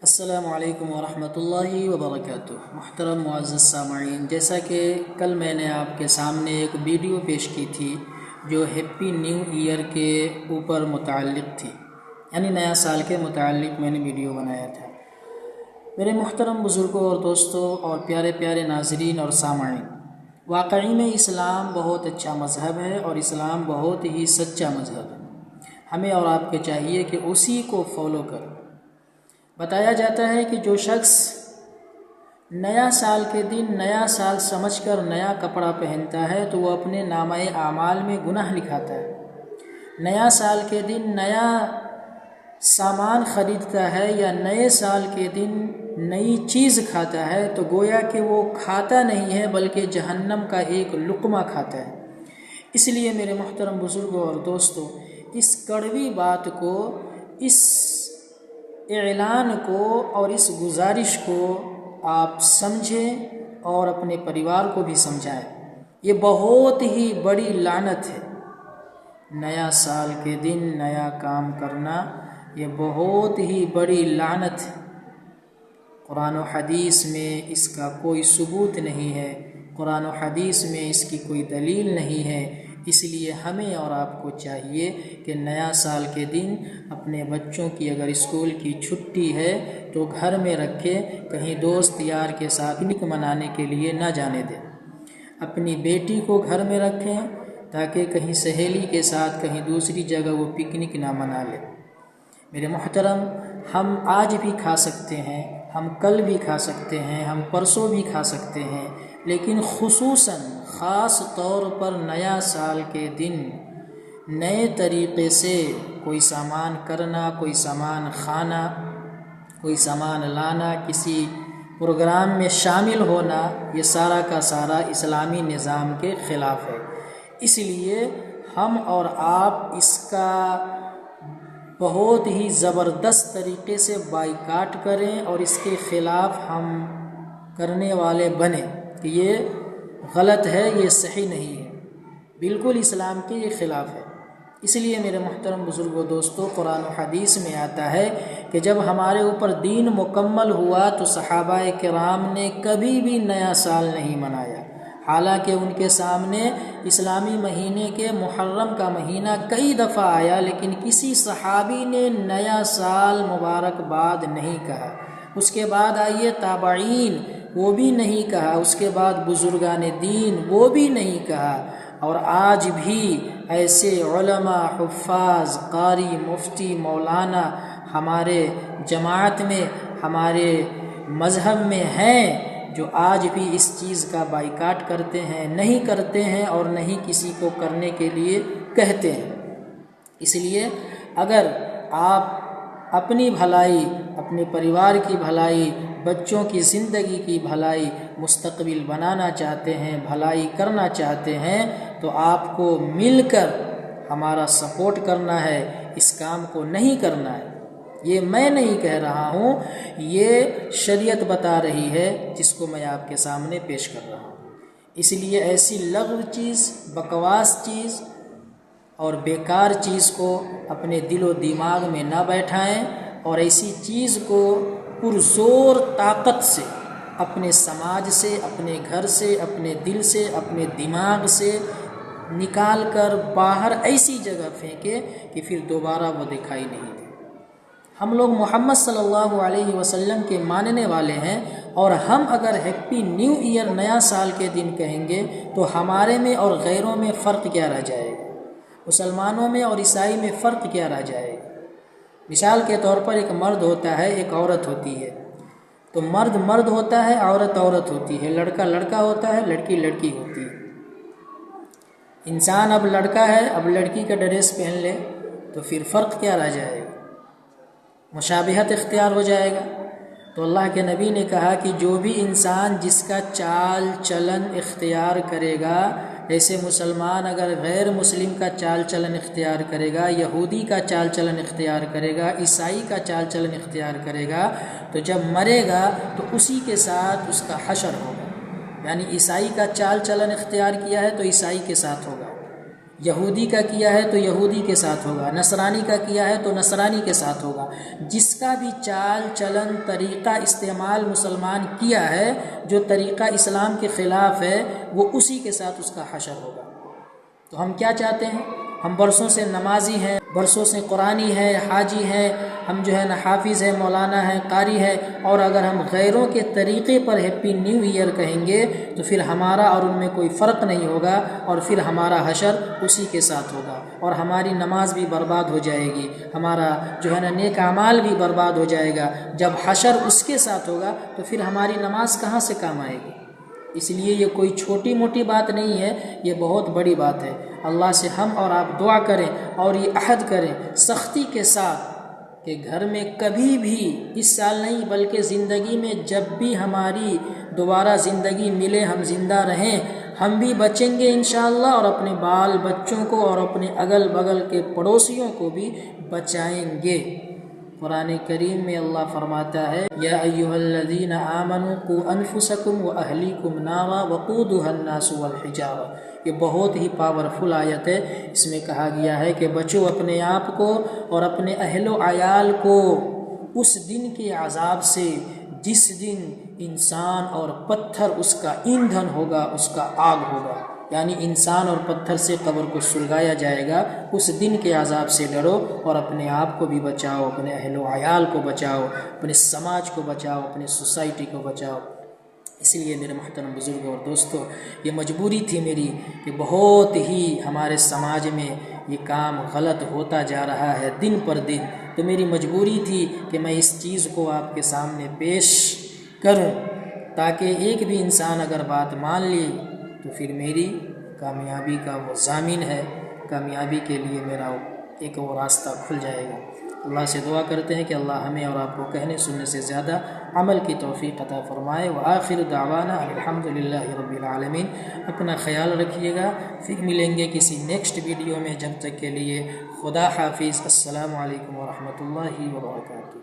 السلام علیکم ورحمۃ اللہ وبرکاتہ۔ محترم معزز سامعین، جیسا کہ کل میں نے آپ کے سامنے ایک ویڈیو پیش کی تھی جو ہیپی نیو ایئر کے اوپر متعلق تھی، یعنی نیا سال کے متعلق میں نے ویڈیو بنایا تھا۔ میرے محترم بزرگوں اور دوستوں اور پیارے پیارے ناظرین اور سامعین، واقعی میں اسلام بہت اچھا مذہب ہے اور اسلام بہت ہی سچا مذہب ہے۔ ہمیں اور آپ کے چاہیے کہ اسی کو فالو کریں۔ بتایا جاتا ہے کہ جو شخص نیا سال کے دن نیا سال سمجھ کر نیا کپڑا پہنتا ہے تو وہ اپنے نامہ اعمال میں گناہ لکھاتا ہے۔ نیا سال کے دن نیا سامان خریدتا ہے یا نئے سال کے دن نئی چیز کھاتا ہے تو گویا کہ وہ کھاتا نہیں ہے بلکہ جہنم کا ایک لقمہ کھاتا ہے۔ اس لیے میرے محترم بزرگوں اور دوستوں، اس کڑوی بات کو، اس اعلان کو اور اس گزارش کو آپ سمجھیں اور اپنے پریوار کو بھی سمجھائیں۔ یہ بہت ہی بڑی لعنت ہے۔ نیا سال کے دن نیا کام کرنا یہ بہت ہی بڑی لعنت ہے۔ قرآن و حدیث میں اس کا کوئی ثبوت نہیں ہے، قرآن و حدیث میں اس کی کوئی دلیل نہیں ہے۔ اس لیے ہمیں اور آپ کو چاہیے کہ نیا سال کے دن اپنے بچوں کی اگر اسکول کی چھٹی ہے تو گھر میں رکھے، کہیں دوست یار کے ساتھ پکنک منانے کے لیے نہ جانے دیں۔ اپنی بیٹی کو گھر میں رکھیں تاکہ کہیں سہیلی کے ساتھ کہیں دوسری جگہ وہ پکنک نہ منا لے۔ میرے محترم، ہم آج بھی کھا سکتے ہیں، ہم کل بھی کھا سکتے ہیں، ہم پرسوں بھی کھا سکتے ہیں، لیکن خصوصاً خاص طور پر نیا سال کے دن نئے طریقے سے کوئی سامان کرنا، کوئی سامان کھانا، کوئی سامان لانا، کسی پروگرام میں شامل ہونا، یہ سارا کا سارا اسلامی نظام کے خلاف ہے۔ اس لیے ہم اور آپ اس کا بہت ہی زبردست طریقے سے بائیکاٹ کریں اور اس کے خلاف ہم کرنے والے بنیں کہ یہ غلط ہے، یہ صحیح نہیں ہے، بالکل اسلام کے یہ خلاف ہے۔ اس لیے میرے محترم بزرگوں دوستوں، قرآن و حدیث میں آتا ہے کہ جب ہمارے اوپر دین مکمل ہوا تو صحابہ کرام نے کبھی بھی نیا سال نہیں منایا، حالانکہ ان کے سامنے اسلامی مہینے کے محرم کا مہینہ کئی دفعہ آیا، لیکن کسی صحابی نے نیا سال مبارکباد نہیں کہا۔ اس کے بعد آئیے تابعین، وہ بھی نہیں کہا۔ اس کے بعد بزرگان دین، وہ بھی نہیں کہا۔ اور آج بھی ایسے علماء، حفاظ، قاری، مفتی، مولانا ہمارے جماعت میں، ہمارے مذہب میں ہیں جو آج بھی اس چیز کا بائیکاٹ کرتے ہیں، نہیں کرتے ہیں اور نہیں کسی کو کرنے کے لیے کہتے ہیں۔ اس لیے اگر آپ اپنی بھلائی، اپنے پریوار کی بھلائی، بچوں کی زندگی کی بھلائی، مستقبل بنانا چاہتے ہیں، بھلائی کرنا چاہتے ہیں تو آپ کو مل کر ہمارا سپورٹ کرنا ہے، اس کام کو نہیں کرنا ہے۔ یہ میں نہیں کہہ رہا ہوں، یہ شریعت بتا رہی ہے جس کو میں آپ کے سامنے پیش کر رہا ہوں۔ اس لیے ایسی لغو چیز، بکواس چیز اور بیکار چیز کو اپنے دل و دماغ میں نہ بیٹھائیں اور ایسی چیز کو پرزور طاقت سے اپنے سماج سے، اپنے گھر سے، اپنے دل سے، اپنے دماغ سے نکال کر باہر ایسی جگہ پھینکے کہ پھر دوبارہ وہ دکھائی نہیں دے۔ ہم لوگ محمد صلی اللہ علیہ وسلم کے ماننے والے ہیں اور ہم اگر ہیپی نیو ایئر نیا سال کے دن کہیں گے تو ہمارے میں اور غیروں میں فرق کیا رہ جائے گا؟ مسلمانوں میں اور عیسائی میں فرق کیا رہ جائے گا؟ مثال کے طور پر ایک مرد ہوتا ہے، ایک عورت ہوتی ہے، تو مرد مرد ہوتا ہے، عورت عورت ہوتی ہے، لڑکا لڑکا ہوتا ہے، لڑکی لڑکی ہوتی ہے۔ انسان اب لڑکا ہے، اب لڑکی کا ڈریس پہن لے تو پھر فرق کیا رہ جائے گا؟ مشابہت اختیار ہو جائے گا۔ تو اللہ کے نبی نے کہا کہ جو بھی انسان جس کا چال چلن اختیار کرے گا، جیسے مسلمان اگر غیر مسلم کا چال چلن اختیار کرے گا، یہودی کا چال چلن اختیار کرے گا، عیسائی کا چال چلن اختیار کرے گا، تو جب مرے گا تو اسی کے ساتھ اس کا حشر ہوگا۔ یعنی عیسائی کا چال چلن اختیار کیا ہے تو عیسائی کے ساتھ ہوگا، یہودی کا کیا ہے تو یہودی کے ساتھ ہوگا، نصرانی کا کیا ہے تو نصرانی کے ساتھ ہوگا۔ جس کا بھی چال چلن طریقہ استعمال مسلمان کیا ہے جو طریقہ اسلام کے خلاف ہے، وہ اسی کے ساتھ اس کا حشر ہوگا۔ تو ہم کیا چاہتے ہیں؟ ہم برسوں سے نمازی ہیں، برسوں سے قرآنی ہے، حاجی ہیں، ہم جو ہے نا حافظ ہے، مولانا ہے، قاری ہے، اور اگر ہم غیروں کے طریقے پر ہیپی نیو ایئر کہیں گے تو پھر ہمارا اور ان میں کوئی فرق نہیں ہوگا، اور پھر ہمارا حشر اسی کے ساتھ ہوگا، اور ہماری نماز بھی برباد ہو جائے گی، ہمارا جو ہے نا نیک اعمال بھی برباد ہو جائے گا۔ جب حشر اس کے ساتھ ہوگا تو پھر ہماری نماز کہاں سے کام آئے گی؟ اس لیے یہ کوئی چھوٹی موٹی بات نہیں ہے، یہ بہت بڑی بات ہے۔ اللہ سے ہم اور آپ دعا کریں اور یہ عہد کریں سختی کے ساتھ کہ گھر میں کبھی بھی، اس سال نہیں بلکہ زندگی میں جب بھی ہماری دوبارہ زندگی ملے، ہم زندہ رہیں، ہم بھی بچیں گے انشاءاللہ، اور اپنے بال بچوں کو اور اپنے اگل بغل کے پڑوسیوں کو بھی بچائیں گے۔ قرآن کریم میں اللہ فرماتا ہے یا ایھا الذین آمنوا قوا انفسکم واہلیکم نارا وقودھا الناس والحجارہ۔ یہ بہت ہی پاورفل آیت ہے۔ اس میں کہا گیا ہے کہ بچو اپنے آپ کو اور اپنے اہل و عیال کو اس دن کے عذاب سے جس دن انسان اور پتھر اس کا ایندھن ہوگا، اس کا آگ ہوگا، یعنی انسان اور پتھر سے قبر کو سلگایا جائے گا۔ اس دن کے عذاب سے ڈرو اور اپنے آپ کو بھی بچاؤ، اپنے اہل و عیال کو بچاؤ، اپنے سماج کو بچاؤ، اپنے سوسائٹی کو بچاؤ۔ اس لیے میرے محترم بزرگوں اور دوستوں، یہ مجبوری تھی میری کہ بہت ہی ہمارے سماج میں یہ کام غلط ہوتا جا رہا ہے دن پر دن، تو میری مجبوری تھی کہ میں اس چیز کو آپ کے سامنے پیش کروں، تاکہ ایک بھی انسان اگر بات مان لی تو پھر میری کامیابی کا وہ ضامن ہے، کامیابی کے لیے میرا ایک وہ راستہ کھل جائے گا۔ اللہ سے دعا کرتے ہیں کہ اللہ ہمیں اور آپ کو کہنے سننے سے زیادہ عمل کی توفیق عطا فرمائے۔ وآخر دعوانا الحمدللہ رب العالمین۔ اپنا خیال رکھیے گا، پھر ملیں گے کسی نیکسٹ ویڈیو میں، جب تک کے لیے خدا حافظ۔ السلام علیکم ورحمۃ اللہ وبرکاتہ۔